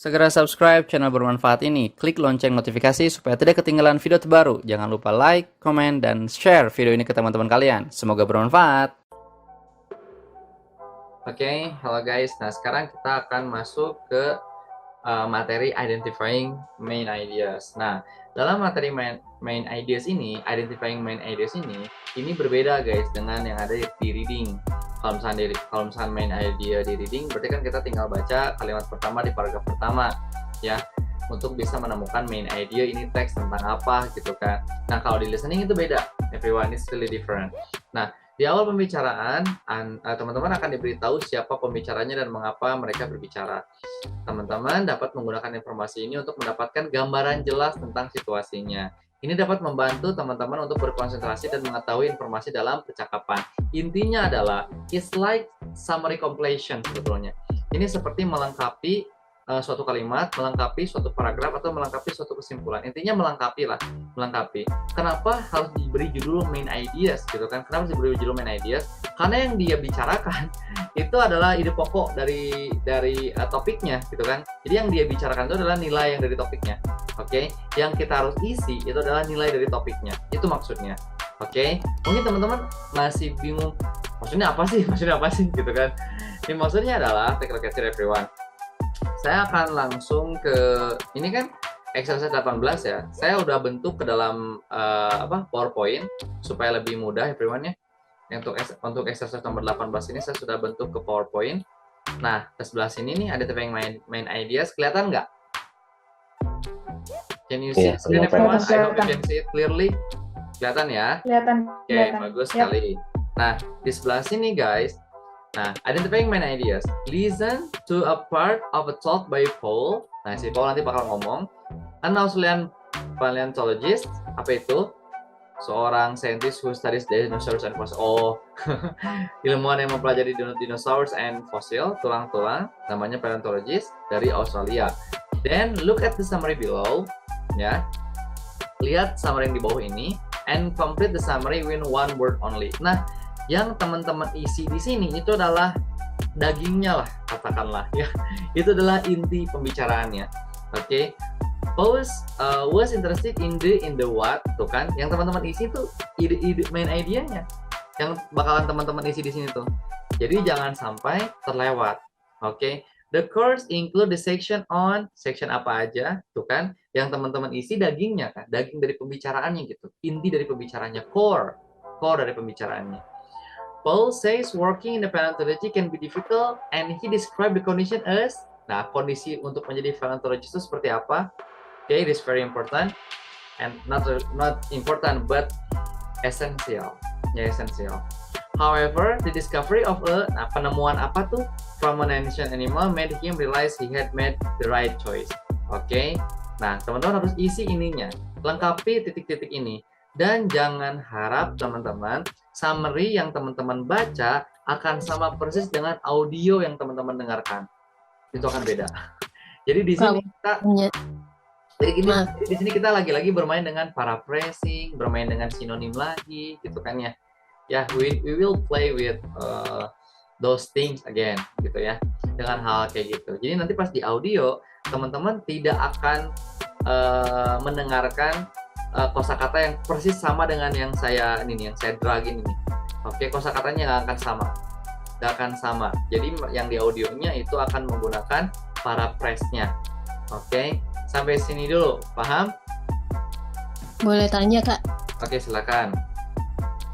Segera subscribe channel bermanfaat ini, klik lonceng notifikasi supaya tidak ketinggalan video terbaru. Jangan lupa like, komen, dan share video ini ke teman-teman kalian. Semoga bermanfaat. Oke, halo guys. Nah, sekarang kita akan masuk ke materi identifying main ideas. Nah, dalam materi main ideas ini, identifying main ideas ini berbeda guys dengan yang ada di reading. Kalau misalnya main idea di reading, berarti kan kita tinggal baca kalimat pertama di paragraf pertama, ya, untuk bisa menemukan main idea ini teks tentang apa gitu kan. Nah, kalau di listening itu beda, everyone is really different. Nah, di awal pembicaraan, teman-teman akan diberitahu siapa pembicaranya dan mengapa mereka berbicara. Teman-teman dapat menggunakan informasi ini untuk mendapatkan gambaran jelas tentang situasinya. Ini dapat membantu teman-teman untuk berkonsentrasi dan mengetahui informasi dalam percakapan. Intinya adalah, it's like summary completion sebetulnya. Ini seperti melengkapi suatu kalimat, melengkapi suatu paragraf, atau melengkapi suatu kesimpulan. Intinya melengkapi lah, melengkapi. Kenapa harus diberi judul main ideas gitu kan? Kenapa harus diberi judul main ideas? Karena yang dia bicarakan itu adalah ide pokok dari topiknya gitu kan. Jadi yang dia bicarakan itu adalah nilai yang dari topiknya. Oke, yang kita harus isi itu adalah nilai dari topiknya. Itu maksudnya. Oke, mungkin teman-teman masih bingung, maksudnya apa sih? Maksudnya apa sih gitu kan? Ini maksudnya adalah, take a look at it everyone. Saya akan langsung ke ini kan exercise 18 ya. Saya udah bentuk ke dalam PowerPoint supaya lebih mudah everyone ya. Untuk exercise nomor 18 ini saya sudah bentuk ke PowerPoint. Nah, di sebelah sini nih ada yang main ideas, kelihatan nggak? Can you see screen everyone? I hope you can see it clearly. Kelihatan ya? Kelihatan. Oke, bagus sekali. Nah, di sebelah sini guys. Nah, identifying main ideas. Listen to a part of a talk by Paul. Nah, si Paul nanti bakal ngomong. An Australian paleontologist. Apa itu? Seorang saintis who studies dinosaurs and fossils. Oh, ilmuwan yang mempelajari dinosaurs and fossil, tulang-tulang. Namanya paleontologist dari Australia. Then, look at the summary below. Ya, lihat summary yang di bawah ini. And complete the summary with one word only. Nah, yang teman-teman isi di sini itu adalah dagingnya lah, katakanlah ya. Itu adalah inti pembicaraannya. Oke. Paul was interested in the what, tuh kan? Yang teman-teman isi tuh ide main idenya yang bakalan teman-teman isi di sini tuh. Jadi jangan sampai terlewat. Oke. The course include the section apa aja, tuh kan? Yang teman-teman isi dagingnya kan, daging dari pembicaraannya gitu. Inti dari pembicaraannya, core dari pembicaraannya. Paul says working in the paleontology can be difficult and he described the condition as, nah, kondisi untuk menjadi paleontologist itu seperti apa? Okay, it is very important and not important but essential. Ya, essential. However, the discovery of penemuan apa tuh from an ancient animal made him realize he had made the right choice. Oke. Nah, teman-teman harus isi ininya. Lengkapi titik-titik ini. Dan jangan harap teman-teman summary yang teman-teman baca akan sama persis dengan audio yang teman-teman dengarkan. Itu akan beda. Jadi di sini kita lagi-lagi bermain dengan paraphrasing, bermain dengan sinonim lagi, gitu kan ya. Ya, we will play with those things again, gitu ya. Dengan hal kayak gitu. Jadi nanti pas di audio, teman-teman tidak akan mendengarkan kosakata yang persis sama dengan yang saya dragin ini. Oke, kosakatanya nggak akan sama. Jadi yang di audionya itu akan menggunakan paraphrase-nya. Oke, sampai sini dulu, paham? Boleh tanya Kak? Oke, silakan.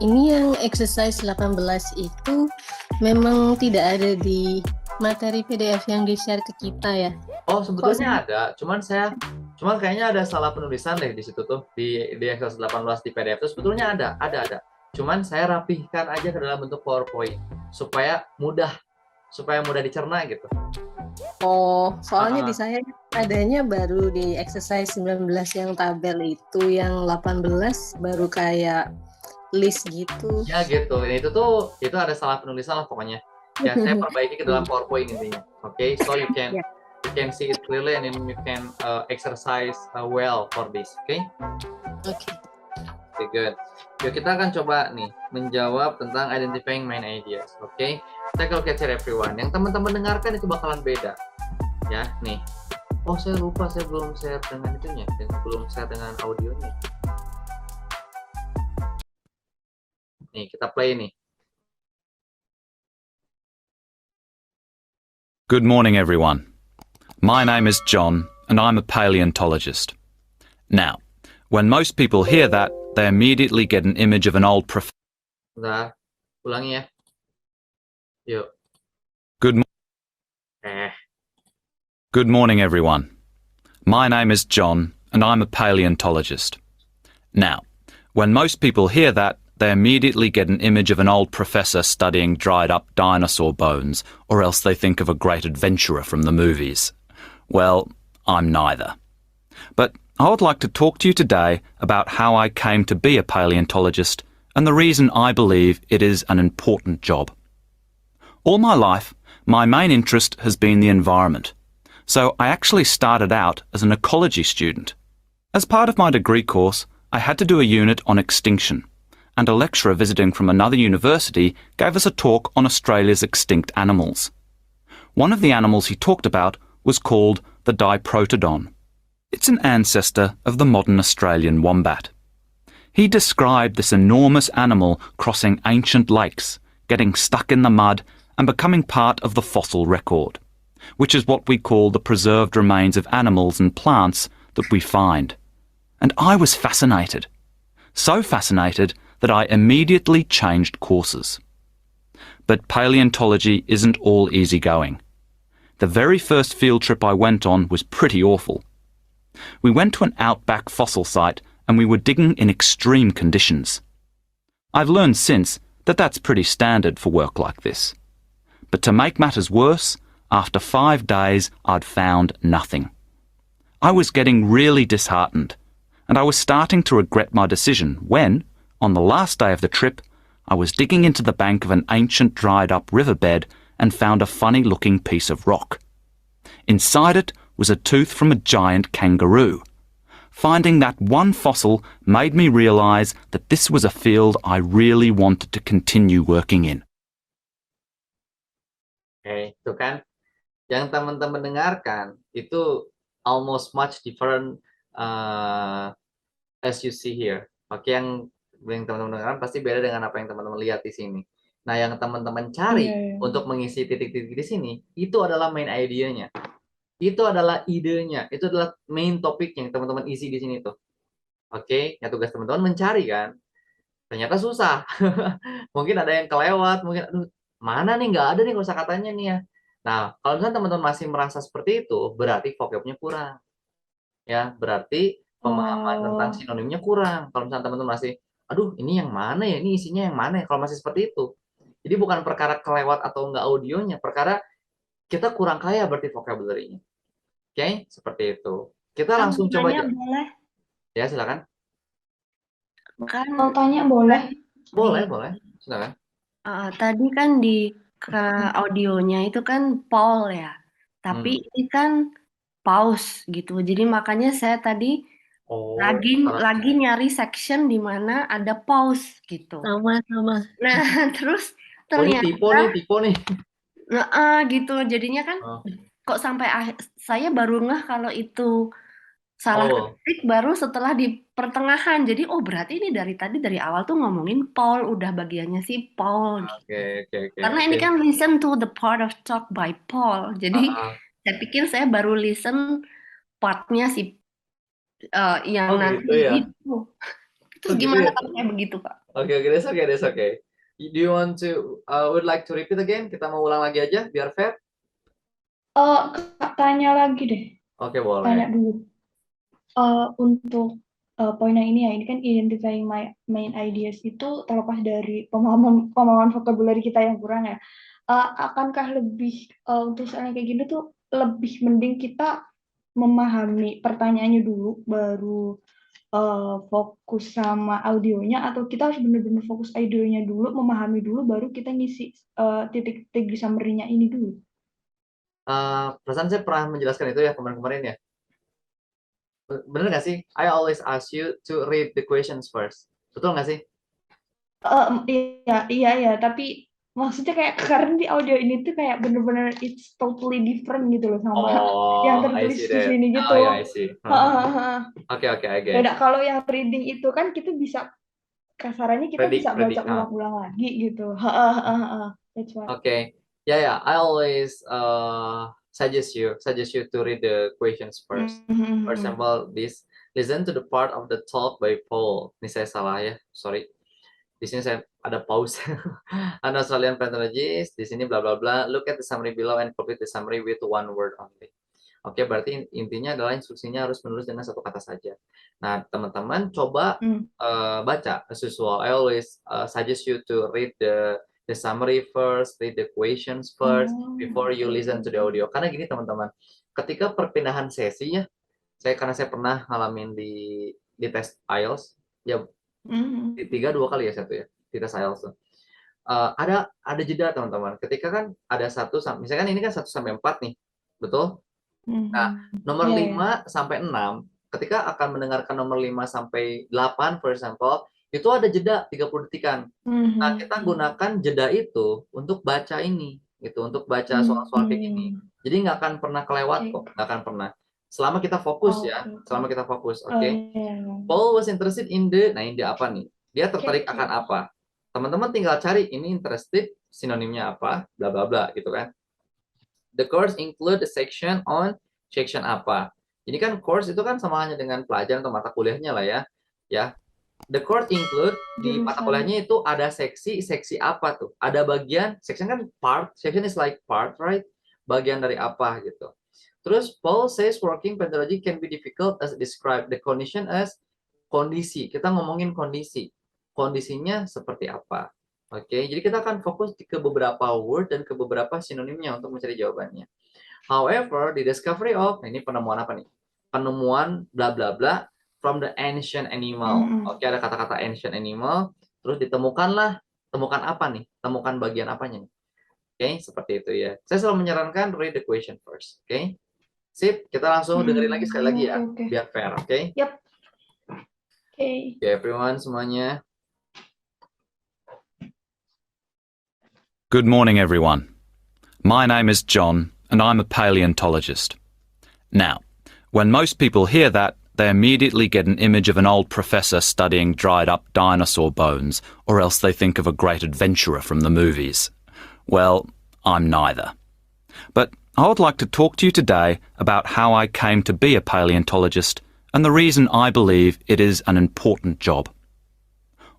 Ini yang exercise 18 itu memang tidak ada di materi PDF yang di-share ke kita ya? Oh, sebetulnya ada, cuman kayaknya ada salah penulisan deh di situ tuh, di exercise 18 di PDF itu sebetulnya ada. Cuman saya rapihkan aja ke dalam bentuk PowerPoint supaya mudah dicerna gitu. Oh, soalnya di saya adanya baru di exercise 19 yang tabel itu, yang 18 baru kayak list gitu. Ya gitu, itu ada salah penulisan lah pokoknya. Ya, saya perbaiki ke dalam PowerPoint intinya. Oke, so you can see it clearly and then you can exercise well for this. Oke? Okay, good. Yuk kita akan coba nih menjawab tentang identifying main ideas. Oke? Take a look at it everyone. Yang teman-teman dengarkan itu bakalan beda. Ya, nih. Oh, saya lupa, saya belum share dengan itunya, belum share dengan audionya. Nih, kita play nih. Good morning, everyone. My name is John, and I'm a paleontologist. Now, when most people hear that, they immediately get an image of an old professor. Bentar, ulangi ya. Yuk. Good morning, everyone. My name is John, and I'm a paleontologist. Now, when most people hear that, they immediately get an image of an old professor studying dried-up dinosaur bones, or else they think of a great adventurer from the movies. Well, I'm neither. But I would like to talk to you today about how I came to be a paleontologist and the reason I believe it is an important job. All my life, my main interest has been the environment. So I actually started out as an ecology student. As part of my degree course, I had to do a unit on extinction, and a lecturer visiting from another university gave us a talk on Australia's extinct animals. One of the animals he talked about was called the Diprotodon. It's an ancestor of the modern Australian wombat. He described this enormous animal crossing ancient lakes, getting stuck in the mud and becoming part of the fossil record, which is what we call the preserved remains of animals and plants that we find. And I was fascinated. So fascinated that I immediately changed courses. But paleontology isn't all easy going. The very first field trip I went on was pretty awful. We went to an outback fossil site and we were digging in extreme conditions. I've learned since that that's pretty standard for work like this. But to make matters worse, after 5 days I'd found nothing. I was getting really disheartened, and I was starting to regret my decision when, on the last day of the trip, I was digging into the bank of an ancient dried-up riverbed and found a funny-looking piece of rock. Inside it was a tooth from a giant kangaroo. Finding that one fossil made me realise that this was a field I really wanted to continue working in. Oke, itu kan yang teman-teman dengarkan itu almost much different as you see here. Oke, yang teman-teman dengarkan pasti beda dengan apa yang teman-teman lihat di sini. Nah, yang teman-teman cari untuk mengisi titik-titik di sini itu adalah main idenya. Itu adalah idenya, itu adalah main topik yang teman-teman isi di sini tuh. Oke, ya tugas teman-teman mencari kan. Ternyata susah. Mungkin ada yang kelewat, mungkin aduh, mana nih nggak ada nih kosakatanya nih ya. Nah, kalau misalnya teman-teman masih merasa seperti itu, berarti vocabnya kurang. Ya, berarti pemahaman tentang sinonimnya kurang. Kalau misalnya teman-teman masih, aduh ini yang mana ya, ini isinya yang mana ya, kalau masih seperti itu. Jadi bukan perkara kelewat atau enggak audionya, perkara kita kurang kaya berarti vocabulary-nya. Oke, seperti itu. Kita langsung coba aja. Boleh? Ya, silakan. Kan Mau tanya boleh? Boleh, boleh. Silakan. tadi kan di audionya itu kan Paul ya, tapi ini kan pause gitu. Jadi makanya saya tadi lagi nyari section di mana ada pause gitu. Sama-sama. Nah, terus Oh, ini ternyata tipe nih. gitu. Jadinya kan kok sampai saya baru ngeh kalau itu salah ketik baru setelah di pertengahan. Jadi berarti ini dari tadi dari awal tuh ngomongin Paul, udah bagiannya si Paul. Oke. Karena ini kan listen to the part of talk by Paul. Jadi saya pikir saya baru listen partnya si yang nanti gitu ya? itu. Terus gimana kalau kayak begitu, Kak? Oke, that's okay. Do you want to would like to repeat again? Kita mau ulang lagi aja biar fair. Tanya lagi deh. Oke, boleh. Tanya dulu. Untuk poin yang ini ya, ini kan identifying my main ideas itu terlepas dari pemahaman vocabulary kita yang kurang ya. Akankah lebih untuk soalnya kayak gini tuh lebih mending kita memahami pertanyaannya dulu baru fokus sama audionya, atau kita harus benar-benar fokus audionya dulu, memahami dulu baru kita ngisi titik-titik di summary-nya ini dulu. Perasaan saya pernah menjelaskan itu ya kemarin-kemarin ya. Bener nggak sih? I always ask you to read the questions first. Betul nggak sih? Iya, tapi Maksudnya kayak karena di audio ini tuh kayak bener-bener it's totally different gitu loh sama yang Oh, I tertulis see di that. sini Oh gitu. yeah, I see. Oke, oke, I get. Beda kalau yang reading itu kan kita bisa kasarannya kita bisa baca Predict. ulang-ulang lagi gitu. That's why. Okay. Yeah. I always suggest you to read the questions first. For example, listen to the part of the talk by Paul. Ini saya salah ya, sorry. Di sini saya ada pause. An Australian pathologist. Di sini bla bla bla. Look at the summary below and complete the summary with one word only. Oke, berarti intinya adalah instruksinya harus menulis dengan satu kata saja. Nah, teman-teman coba baca as usual. I always suggest you to read the summary first, read the questions first before you listen to the audio. Karena gini teman-teman, ketika perpindahan sesi ya, karena saya pernah ngalamin di tes IELTS, ya di 3-2 kali ya satu ya, di tes IELTS tuh. Ada jeda teman-teman. Ketika kan ada misalkan ini kan 1 sampai 4 nih. Betul? Nah, nomor 5 sampai 6, ketika akan mendengarkan nomor 5 sampai 8, for example, itu ada jeda 30 detikan. Nah, kita gunakan jeda itu untuk baca ini, gitu, untuk baca soal-soal kayak gini. Jadi nggak akan pernah kelewat kok, nggak akan pernah. Selama kita fokus ya, selama kita fokus, oke? Paul was interested in the apa nih? Dia tertarik akan apa? Teman-teman tinggal cari ini interested, sinonimnya apa, bla bla bla, gitu kan? The course include the section apa. Ini kan course itu kan sama halnya dengan pelajaran atau mata kuliahnya lah ya. Ya. The course include di mata kuliahnya itu ada seksi apa tuh? Ada bagian, section kan part, section is like part, right? Bagian dari apa gitu. Terus Paul says working pedagogy can be difficult as described the condition as kondisi. Kita ngomongin kondisi. Kondisinya seperti apa? Oke, jadi kita akan fokus ke beberapa word dan ke beberapa sinonimnya untuk mencari jawabannya. However, the discovery of, ini penemuan apa nih? Penemuan bla bla bla from the ancient animal. Oke, ada kata-kata ancient animal, terus temukan apa nih? Temukan bagian apanya nih? Oke, seperti itu ya. Saya selalu menyarankan read the question first. Oke, sip. Kita langsung dengerin lagi sekali lagi ya, biar fair. Oke. Yep. Oke, everyone semuanya. Good morning, everyone. My name is John, and I'm a paleontologist. Now, when most people hear that, they immediately get an image of an old professor studying dried-up dinosaur bones, or else they think of a great adventurer from the movies. Well, I'm neither. But I would like to talk to you today about how I came to be a paleontologist and the reason I believe it is an important job.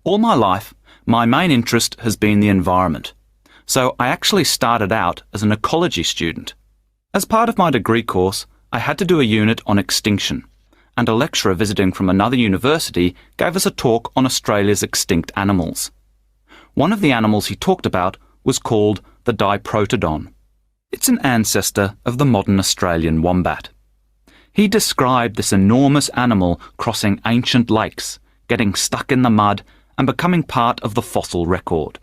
All my life, my main interest has been the environment. So I actually started out as an ecology student. As part of my degree course, I had to do a unit on extinction, and a lecturer visiting from another university gave us a talk on Australia's extinct animals. One of the animals he talked about was called the Diprotodon. It's an ancestor of the modern Australian wombat. He described this enormous animal crossing ancient lakes, getting stuck in the mud and becoming part of the fossil record,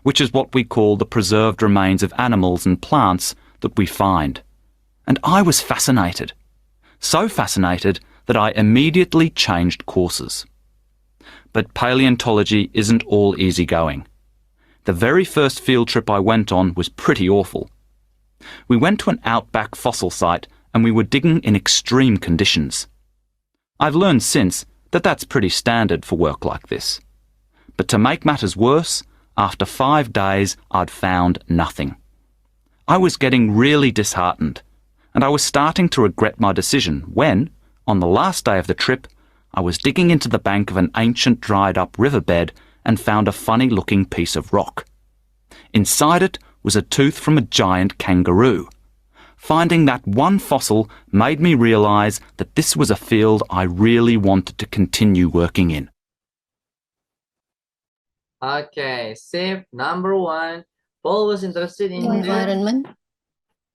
which is what we call the preserved remains of animals and plants that we find. And I was fascinated. So fascinated that I immediately changed courses. But paleontology isn't all easygoing. The very first field trip I went on was pretty awful. We went to an outback fossil site and we were digging in extreme conditions. I've learned since that that's pretty standard for work like this. But to make matters worse, after 5 days, I'd found nothing. I was getting really disheartened, and I was starting to regret my decision when, on the last day of the trip, I was digging into the bank of an ancient dried-up riverbed and found a funny-looking piece of rock. Inside it was a tooth from a giant kangaroo. Finding that one fossil made me realise that this was a field I really wanted to continue working in. Okay, sip. Number 1. Paul was interested in Environment.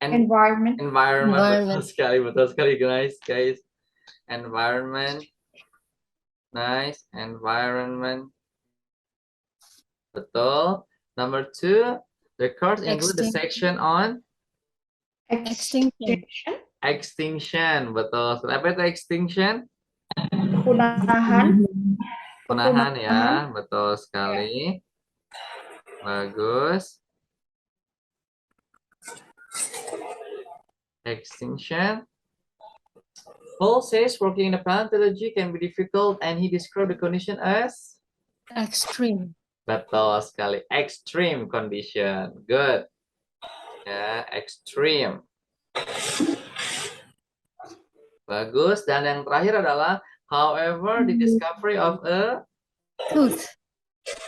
environment. Betul sekali guys. Environment. Nice. Environment. Betul. Number 2, the course include the section on Extinction. extinction. Betul. Apa itu extinction? Punahan Ya, betul sekali. Bagus. Extinction. Paul says working in the paleontology can be difficult and he described the condition as Extreme. betul sekali, extreme condition. Good. Ya, extreme. Bagus. Dan yang terakhir adalah however the discovery of a Tooth.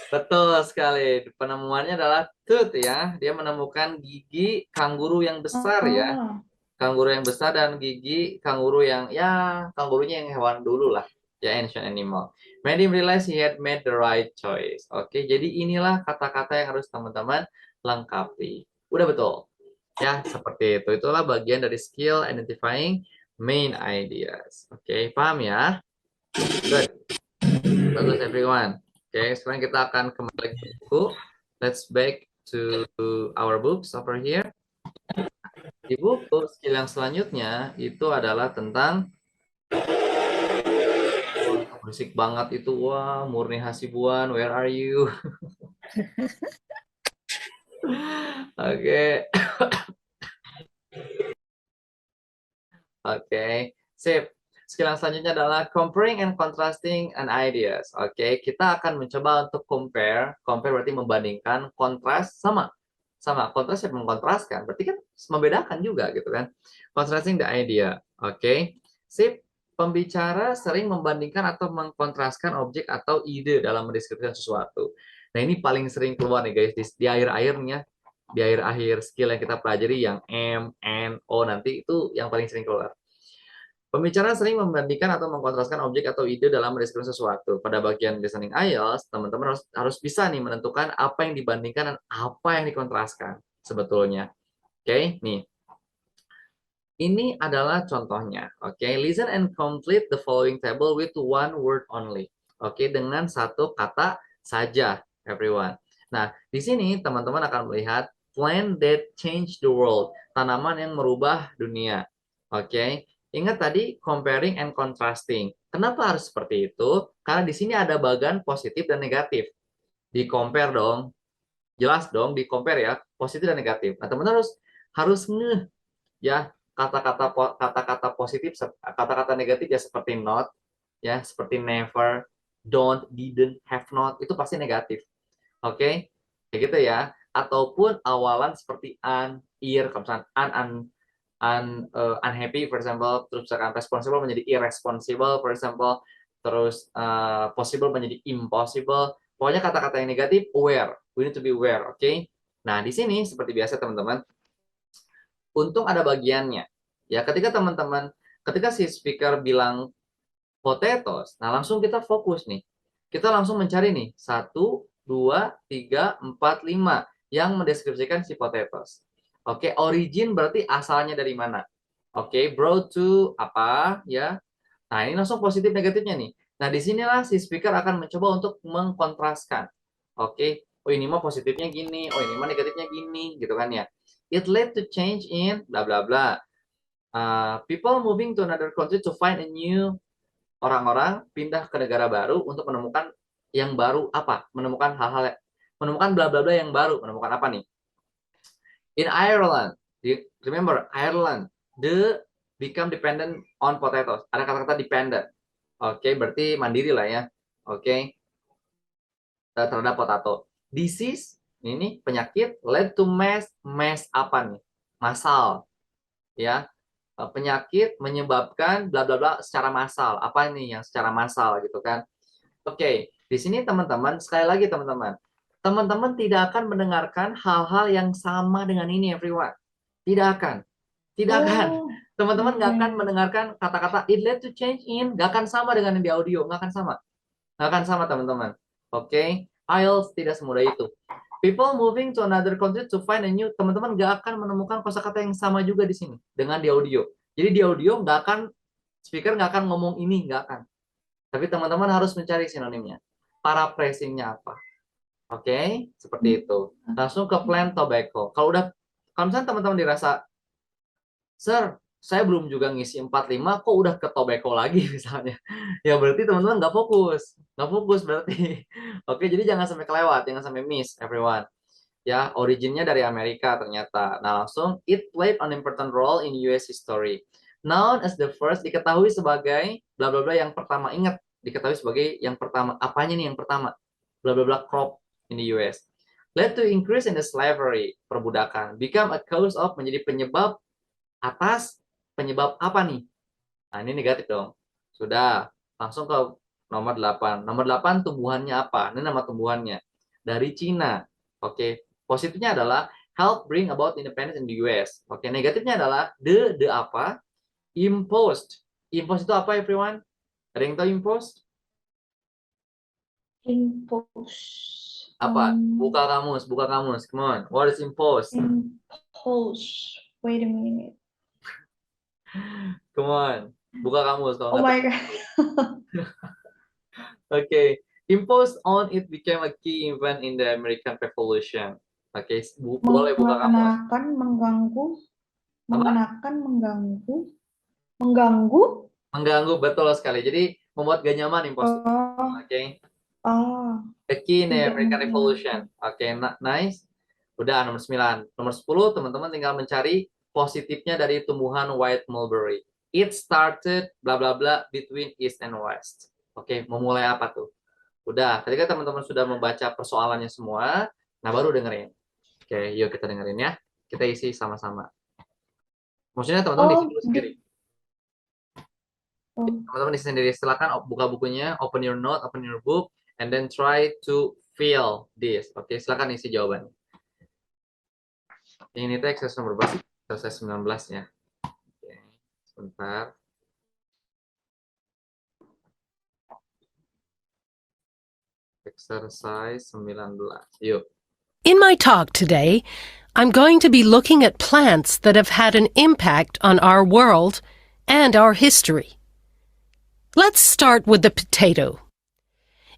betul sekali. Penemuannya adalah tooth ya. Dia menemukan gigi kanguru yang besar ya. Oh. Kanguru yang besar dan gigi kanguru yang ya kangurunya yang hewan dulu lah. Ya, ancient animal. Made him realize he had made the right choice. Oke, jadi inilah kata-kata yang harus teman-teman lengkapi. Udah betul. Ya, seperti itu. Itulah bagian dari skill identifying main ideas. Oke, paham ya? Good. Bagus everyone. Oke, sekarang kita akan kembali ke buku. Let's back to our books over here. Di buku skill yang selanjutnya itu adalah tentang berisik banget itu. Wah, Murni Hasibuan, where are you? Oke. Oke, sip. Skill yang selanjutnya adalah comparing and contrasting an ideas. Oke, kita akan mencoba untuk compare. Compare berarti membandingkan, kontras sama. Kontras ya mengkontraskan. Berarti kan membedakan juga gitu kan. Contrasting the idea. Oke, sip. Pembicara sering membandingkan atau mengkontraskan objek atau ide dalam mendeskripsikan sesuatu. Nah, ini paling sering keluar nih guys di akhir-akhirnya. Di akhir-akhir skill yang kita pelajari yang M, N, O nanti itu yang paling sering keluar. Pembicara sering membandingkan atau mengkontraskan objek atau ide dalam mendeskripsikan sesuatu. Pada bagian listening IELTS, teman-teman harus bisa nih menentukan apa yang dibandingkan dan apa yang dikontraskan sebetulnya. Oke, nih. Ini adalah contohnya. Oke, listen and complete the following table with one word only. Oke, dengan satu kata saja, everyone. Nah, di sini teman-teman akan melihat plant that change the world, tanaman yang merubah dunia. Oke, ingat tadi comparing and contrasting. Kenapa harus seperti itu? Karena di sini ada bagian positif dan negatif. Di compare dong, jelas dong di compare ya, positif dan negatif. Nah, teman-teman harus ngeh ya kata-kata positif, kata-kata negatif ya seperti not, ya seperti never, don't, didn't, have not, itu pasti negatif. Oke, kayak gitu ya. Ataupun awalan seperti un, ir, kalau misalnya unhappy, for example, terus misalkan responsible menjadi irresponsible, for example, terus possible menjadi impossible. Pokoknya kata-kata yang negatif, aware. We need to be aware, oke? Nah, di sini seperti biasa teman-teman, untung ada bagiannya. Ya, ketika si speaker bilang potatoes, nah langsung kita fokus nih. Kita langsung mencari nih 1, 2, 3, 4, 5 yang mendeskripsikan si potatoes. Oke, origin berarti asalnya dari mana? Oke, brought to apa ya? Nah, ini langsung positif negatifnya nih. Nah, disinilah si speaker akan mencoba untuk mengkontraskan. Oke, oh ini mah positifnya gini, oh ini mah negatifnya gini, gitu kan ya. It led to change in bla bla bla. People moving to another country to find a new, orang-orang pindah ke negara baru untuk menemukan yang baru apa? Menemukan hal-hal, menemukan bla bla bla yang baru. Menemukan apa nih? In Ireland, remember Ireland, the become dependent on potatoes. Ada kata-kata dependent. Oke, berarti mandiri lah ya. Oke, terhadap potato. Disease, ini penyakit, led to mass apa nih? Massal. Ya, penyakit menyebabkan bla bla bla secara massal. Apa nih yang secara massal gitu kan? Oke, di sini teman-teman, sekali lagi teman-teman, teman-teman tidak akan mendengarkan hal-hal yang sama dengan ini, everyone. Tidak akan. Teman-teman nggak akan mendengarkan kata-kata it led to change in, nggak akan sama dengan yang di audio, nggak akan sama. Nggak akan sama, teman-teman. Oke, IELTS tidak semudah itu. People moving to another country to find a new, teman-teman nggak akan menemukan kosakata yang sama juga di sini dengan di audio. Jadi di audio nggak akan, speaker nggak akan ngomong ini, nggak akan. Tapi teman-teman harus mencari sinonimnya. Paraphrasing-nya apa? Oke, seperti itu. Langsung ke plant tobacco. Kalau misalnya teman-teman dirasa, Sir, saya belum juga ngisi 45, kok udah ke tobacco lagi misalnya. Ya berarti teman-teman nggak fokus. Nggak fokus berarti. Oke, jadi jangan sampai kelewat, jangan sampai miss, everyone. Ya, originnya dari Amerika ternyata. Nah, langsung it played an important role in US history. Known as the first, diketahui sebagai bla bla bla yang pertama. Ingat, diketahui sebagai yang pertama. Apanya nih yang pertama? Bla bla bla crop in the US. Led to increase in the slavery, perbudakan. Become a cause of, menjadi penyebab atas, penyebab apa nih? Nah, ini negatif dong. Sudah, langsung ke nomor 8. Nomor 8 tumbuhannya apa? Ini nama tumbuhannya. Dari Cina. Oke, positifnya adalah help bring about independence in the US. Oke, negatifnya adalah the apa? Imposed. Imposed itu apa, everyone? Ada yang tahu imposed? Impose. Apa? Buka kamus, buka kamus. Come on. What is imposed? Impose. Wait a minute. Come on. Buka kamus kalau Oh nggak my tahu. god. Oke. Imposed on it became a key event in the American Revolution. Oke, boleh buka kamus. Mengenakan, mengganggu, Apa? mengenakan, mengganggu, mengganggu. Mengganggu, betul sekali. Jadi membuat gak nyaman imposed. Oh, Oke. oh, The key in the tidak American mengenakan. Revolution. Oke, nice. Udah nomor 9. Nomor 10 teman-teman tinggal mencari positifnya dari tumbuhan white mulberry. It started bla bla bla between east and west. Oke, memulai apa tuh? Udah, ketika teman-teman sudah membaca persoalannya semua, nah baru dengerin. Oke, yuk kita dengerin ya. Kita isi sama-sama. Maksudnya teman-teman isi dulu sendiri. Teman-teman isi sendiri. Silakan buka bukunya, open your note, open your book, and then try to feel this. Oke, silakan isi jawaban. Ini tuh exercise nomor berapa sih? Exercise 19 ya. Oke, sebentar. Exercise 19. Yuk. In my talk today, I'm going to be looking at plants that have had an impact on our world and our history. Let's start with the potato.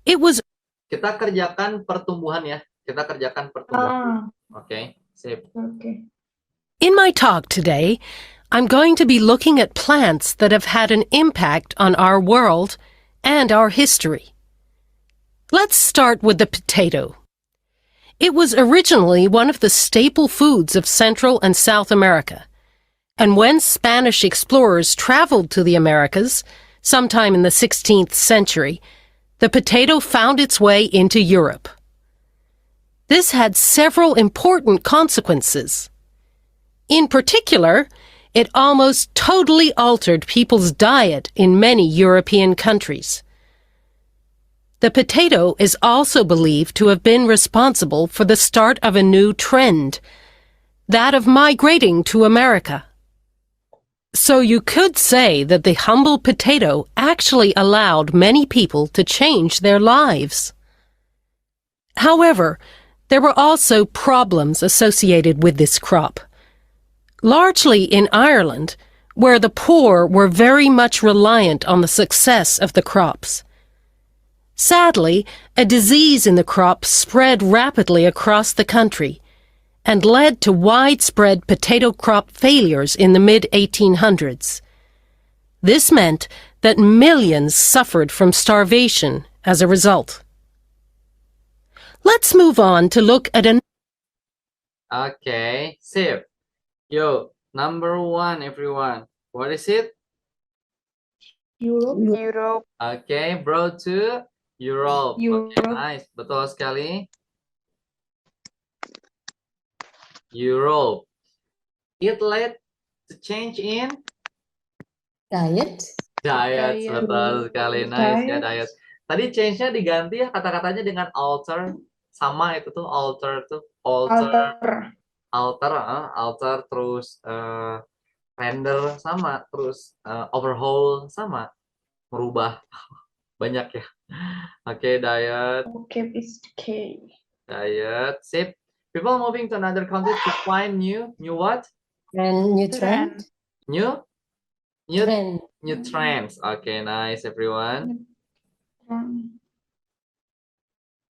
It was Kita kerjakan pertumbuhan ya. Kita kerjakan pertumbuhan. Oke, sip. Okay. in my talk today, I'm going to be looking at plants that have had an impact on our world and our history. Let's start with the potato. It was originally one of the staple foods of Central and South America. And when Spanish explorers traveled to the Americas, sometime in the 16th century, the potato found its way into Europe. This had several important consequences. In particular, it almost totally altered people's diet in many European countries. The potato is also believed to have been responsible for the start of a new trend, that of migrating to America. So you could say that the humble potato actually allowed many people to change their lives. However, there were also problems associated with this crop. Largely in Ireland, where the poor were very much reliant on the success of the crops. Sadly, a disease in the crop spread rapidly across the country and led to widespread potato crop failures in the mid-1800s. This meant that millions suffered from starvation as a result. Let's move on to look at an Okay, sip. Yo, number 1, everyone. What is it? Europe. Okay, brought to Europe. Europe. Okay, nice. Betul sekali. Europe. It led to change in Diet. diet. Diet. Betul sekali. Nice ya, Diet. diet. Tadi change-nya diganti ya kata-katanya dengan alter. Sama itu tuh alter tuh. Alter terus render sama, terus overhaul sama, merubah. Banyak ya. Oke, diet. Okay, it's K. Diet. Sip. People moving to another country to find new what? And new trend. New Trend. new trends. Okay, nice everyone.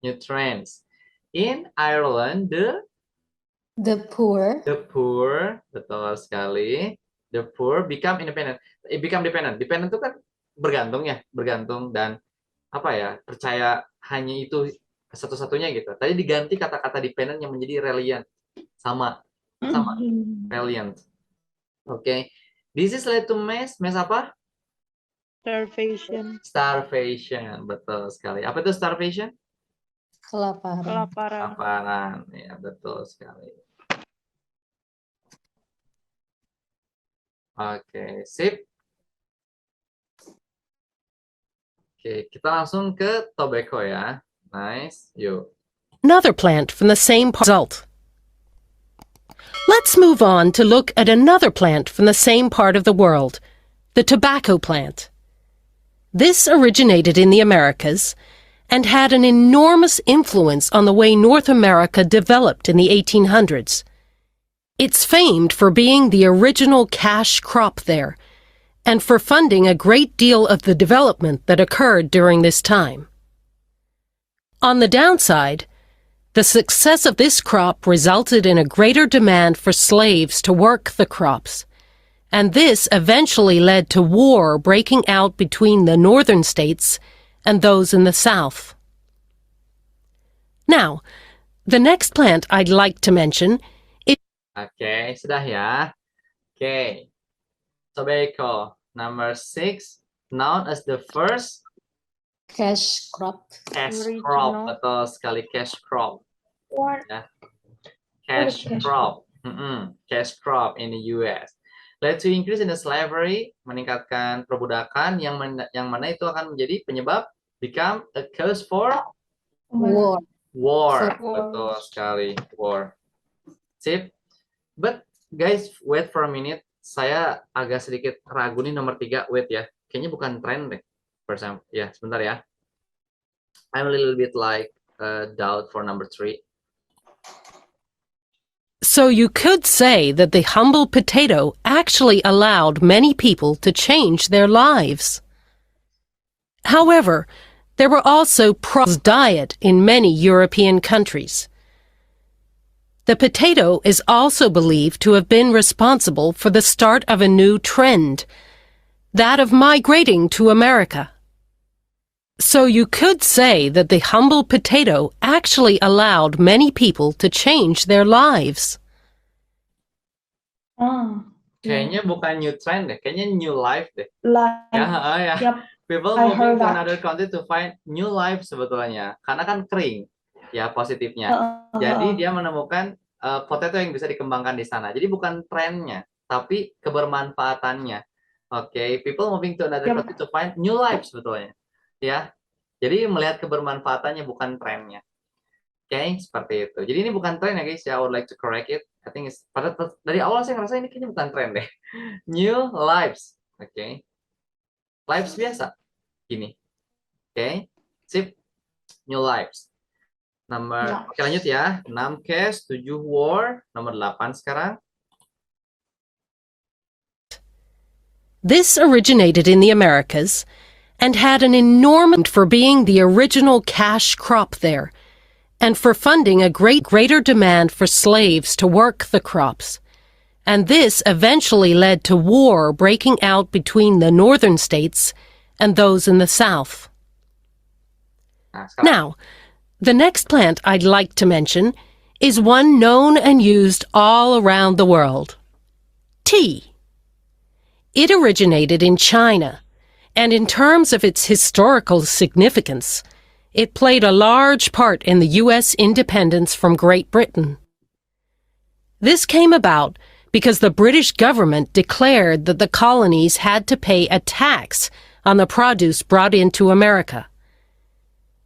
New trends. In Ireland, The poor. betul sekali. The poor become independent. Become dependent. Dependent itu kan bergantung ya, bergantung dan apa ya, percaya hanya itu satu-satunya gitu. Tadi diganti kata-kata dependent yang menjadi reliant. Sama, reliant. Oke. This is led to mass. Mass apa? Starvation. Starvation. Betul sekali. Apa itu starvation? Kelaparan. Kelaparan. Kelaparan. Ya, betul sekali. Oke, sip. Oke, kita langsung ke tobacco ya. Nice. Yuk. Another plant from the same result. Let's move on to look at another plant from the same part of the world, the tobacco plant. This originated in the Americas and had an enormous influence on the way North America developed in the 1800s. It's famed for being the original cash crop there and for funding a great deal of the development that occurred during this time. On the downside, the success of this crop resulted in a greater demand for slaves to work the crops, and this eventually led to war breaking out between the northern states and those in the south. Now, the next plant I'd like to mention is Oke, sudah ya. Oke. Tobacco. Number 6. Known as the first Cash crop. cash Original. crop. Betul sekali, cash crop. What? Cash cash crop. Cash crop in the US. Led to increase in the slavery, meningkatkan perbudakan yang mana itu akan menjadi penyebab become a cause for War. war. War. Betul sekali, war. Sip. But guys, wait for a minute. Saya agak sedikit ragu nih nomor 3. Wait ya. Kayaknya bukan tren deh. Ya, sebentar ya. I'm a little bit like doubt for number 3. So you could say that the humble potato actually allowed many people to change their lives. However, there were also diet in many European countries. The potato is also believed to have been responsible for the start of a new trend, that of migrating to America. So you could say that the humble potato actually allowed many people to change their lives. Kayaknya bukan new trend deh, kayaknya new life deh. Life. Ya. Yep. People I moving heard to that. another country to find new life sebetulnya, karena kan kering, ya positifnya. Jadi dia menemukan potato yang bisa dikembangkan di sana. Jadi bukan trennya, tapi kebermanfaatannya. Oke, people moving to another country to find new life sebetulnya. Ya. Jadi melihat kebermanfaatannya bukan trennya. Oke, seperti itu. Jadi ini bukan tren ya guys, ya. I would like to correct it. I think dari awal saya ngerasa ini kayaknya bukan tren deh. New lives. Oke. Lives biasa. Gini. Oke. Sip. New lives. Oke, lanjut ya. 6 cash, 7 war, nomor 8 sekarang. This originated in the Americas and had an enormous for being the original cash crop there and for funding a greater demand for slaves to work the crops. And this eventually led to war breaking out between the northern states and those in the south. Now, the next plant I'd like to mention is one known and used all around the world. Tea. It originated in China, and in terms of its historical significance, it played a large part in the U.S. independence from Great Britain. This came about because the British government declared that the colonies had to pay a tax on the produce brought into America.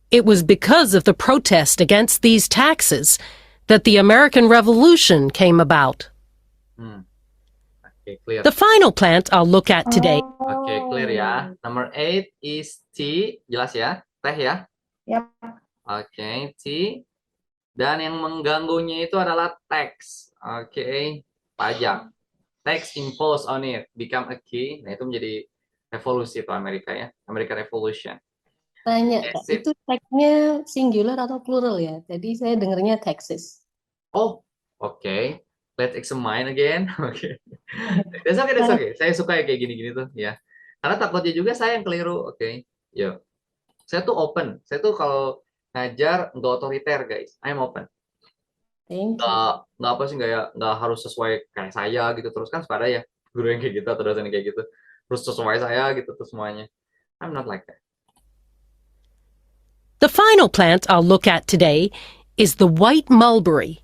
It was because of the protest against these taxes that the American Revolution came about. Okay, clear. The final plant I'll look at today. Oke, clear ya. Number 8 is tea. Jelas ya? Teh ya? Yep. Oke, tea. Dan yang mengganggunya itu adalah tax. Oke, pajak. Tax imposed on it. Become a key. Nah, itu menjadi revolusi itu Amerika ya. Amerika Revolution. Tanya, Kak, itu tag-nya singular atau plural ya? Tadi saya dengarnya Texas. Oh, oke. Let's examine again. Oke. That's okay. Saya suka ya kayak gini-gini tuh ya. Karena takutnya juga saya yang keliru. Oke. Yuk. Saya tuh open. Saya tuh kalau ngajar nggak otoriter guys. I'm open. Thank you. Nggak apa sih, nggak harus sesuai kayak saya gitu terus, kan suka ada ya guru yang kayak gitu atau dosen yang kayak gitu terus sesuai saya gitu terus semuanya. I'm not like that. The final plant I'll look at today is the white mulberry.